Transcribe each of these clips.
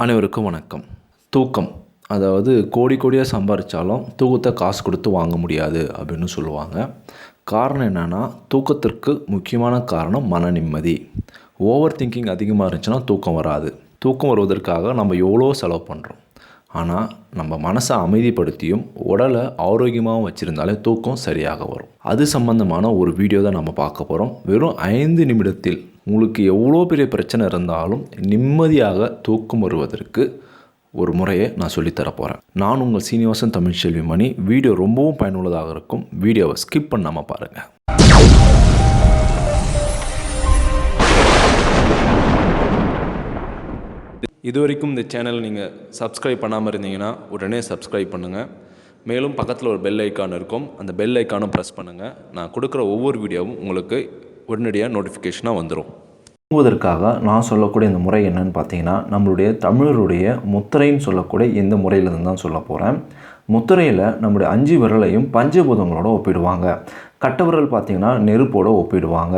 அனைவருக்கும் வணக்கம். தூக்கம் அதாவது கோடி கோடியாக சம்பாதிச்சாலும் தூக்கத்தை காசு கொடுத்து வாங்க முடியாது அப்படின்னு சொல்லுவாங்க. காரணம் என்னென்னா, தூக்கத்திற்கு முக்கியமான காரணம் மன நிம்மதி. ஓவர் திங்கிங் அதிகமாக இருந்துச்சுன்னா தூக்கம் வராது. தூக்கம் வருவதற்காக நம்ம எவ்வளோ செலவு பண்ணுறோம். ஆனால் நம்ம மனசை அமைதிப்படுத்தியும் உடலை ஆரோக்கியமாகவும் வச்சுருந்தாலே தூக்கம் சரியாக வரும். அது சம்பந்தமான ஒரு வீடியோ தான் நம்ம பார்க்க போகிறோம். வெறும் 5 நிமிடத்தில் உங்களுக்கு எவ்வளோ பெரிய பிரச்சனை இருந்தாலும் நிம்மதியாக தூக்கம் வருவதற்கு ஒரு முறையை நான் சொல்லித்தர போகிறேன். நான் உங்கள் சீனிவாசன் தமிழ்ச்செல்வி மணி. வீடியோ ரொம்பவும் பயனுள்ளதாக இருக்கும். வீடியோவை ஸ்கிப் பண்ணாமல் பாருங்கள். இது வரைக்கும் இந்த சேனல் நீங்கள் சப்ஸ்கிரைப் பண்ணாமல் இருந்தீங்கன்னா உடனே சப்ஸ்கிரைப் பண்ணுங்கள். மேலும் பக்கத்தில் ஒரு பெல் ஐக்கான் இருக்கும். அந்த பெல் ஐக்கானும் ப்ரெஸ் பண்ணுங்கள். நான் கொடுக்குற ஒவ்வொரு வீடியோவும் உங்களுக்கு உடனடியாக நோட்டிஃபிகேஷனாக வந்துடும். தூங்குவதற்காக நான் சொல்லக்கூடிய இந்த முறை என்னன்னு பார்த்தீங்கன்னா, நம்மளுடைய தமிழருடைய முத்திரைன்னு சொல்லக்கூடிய இந்த முறையிலிருந்து தான் சொல்ல போகிறேன். முத்திரையில் நம்முடைய 5 விரலையும் பஞ்சபூதங்களோட ஒப்பிடுவாங்க. கட்ட விரல் பார்த்திங்கன்னா நெருப்போடு ஒப்பிடுவாங்க.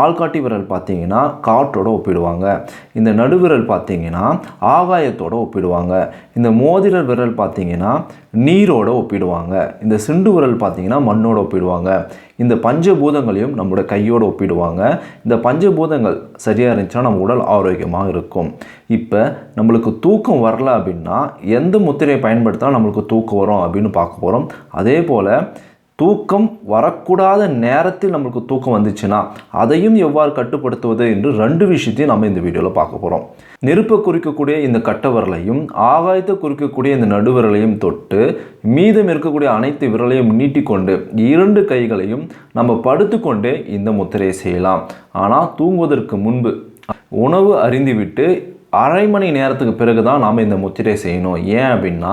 ஆள்காட்டி விரல் பார்த்திங்கன்னா காற்றோடு ஒப்பிடுவாங்க. இந்த நடுவிரல் பார்த்திங்கன்னா ஆகாயத்தோடு ஒப்பிடுவாங்க. இந்த மோதிர விரல் பார்த்திங்கன்னா நீரோடு ஒப்பிடுவாங்க. இந்த சிண்டு விரல் பார்த்திங்கன்னா மண்ணோடு ஒப்பிடுவாங்க. இந்த பஞ்சபூதங்களையும் நம்மளோட கையோடு ஒப்பிடுவாங்க. இந்த பஞ்சபூதங்கள் சரியாக இருந்துச்சுன்னா நம்ம உடல் ஆரோக்கியமாக இருக்கும். இப்போ நம்மளுக்கு தூக்கம் வரல அப்படின்னா எந்த முத்திரையை பயன்படுத்தினா நம்மளுக்கு தூக்கம் வரும் அப்படின்னு பார்க்க போகிறோம். அதே போல் தூக்கம் வரக்கூடாத நேரத்தில் நம்மளுக்கு தூக்கம் வந்துச்சுன்னா அதையும் எவ்வாறு கட்டுப்படுத்துவது என்று 2 விஷயத்தையும் நம்ம இந்த வீடியோவில் பார்க்க போகிறோம். நெருப்பை குறிக்கக்கூடிய இந்த கட்ட விரலையும் ஆகாயத்தை குறிக்கக்கூடிய இந்த நடுவிரலையும் தொட்டு மீதம் இருக்கக்கூடிய அனைத்து விரலையும் நீட்டிக்கொண்டு 2 கைகளையும் நம்ம படுத்துக்கொண்டே இந்த முத்திரையை செய்யலாம். ஆனால் தூங்குவதற்கு முன்பு உணவு அருந்திவிட்டு அரை மணி நேரத்துக்கு பிறகு தான் நாம் இந்த முத்திரை செய்யணும். ஏன் அப்படின்னா,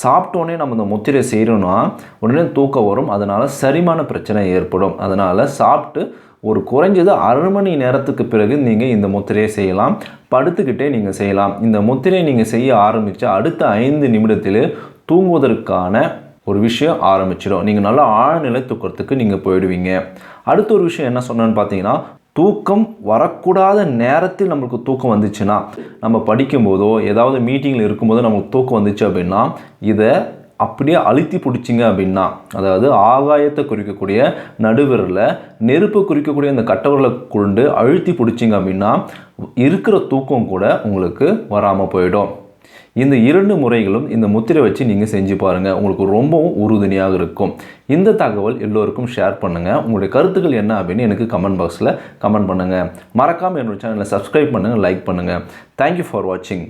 சாப்பிட்டோன்னே நம்ம இந்த முத்திரை செய்கிறோன்னா உடனே தூக்கம் வரும். அதனால் செரிமான பிரச்சனை ஏற்படும். அதனால் சாப்பிட்டு ஒரு குறைஞ்சது அரை மணி நேரத்துக்கு பிறகு நீங்கள் இந்த முத்திரையை செய்யலாம். படுத்துக்கிட்டே நீங்கள் செய்யலாம். இந்த முத்திரையை நீங்கள் செய்ய ஆரம்பித்து அடுத்த 5 நிமிடத்தில் தூங்குவதற்கான ஒரு விஷயம் ஆரம்பிச்சிடும். நீங்கள் நல்லா ஆழ்நிலை தூக்கத்துக்கு நீங்கள் போயிடுவீங்க. அடுத்த ஒரு விஷயம் என்ன சொன்னேன்னு பார்த்தீங்கன்னா, தூக்கம் வரக்கூடாத நேரத்தில் நம்மளுக்கு தூக்கம் வந்துச்சுன்னா, நம்ம படிக்கும்போதோ ஏதாவது மீட்டிங்கில் இருக்கும்போதோ நமக்கு தூக்கம் வந்துச்சு அப்படின்னா இதை அப்படியே அழுத்தி பிடிச்சிங்க அப்படின்னா, அதாவது ஆகாயத்தை குறிக்கக்கூடிய நடுவிரலை நெருப்பு குறிக்கக்கூடிய இந்த கட்டவிரலை கொண்டு அழுத்தி பிடிச்சிங்க அப்படின்னா இருக்கிற தூக்கம் கூட உங்களுக்கு வராமல் போயிடும். இந்த 2 முறைகளும் இந்த முத்திரை வச்சு நீங்கள் செஞ்சு பாருங்கள். உங்களுக்கு ரொம்பவும் உறுதுணையாக இருக்கும். இந்த தகவல் எல்லோருக்கும் ஷேர் பண்ணுங்கள். உங்களுடைய கருத்துக்கள் என்ன அப்படின்னு எனக்கு கமெண்ட் பாக்ஸில் கமெண்ட் பண்ணுங்கள். மறக்காமல் என்னோட சேனலை சப்ஸ்கிரைப் பண்ணுங்கள், லைக் பண்ணுங்கள். தேங்க்யூ ஃபார் வாட்சிங்.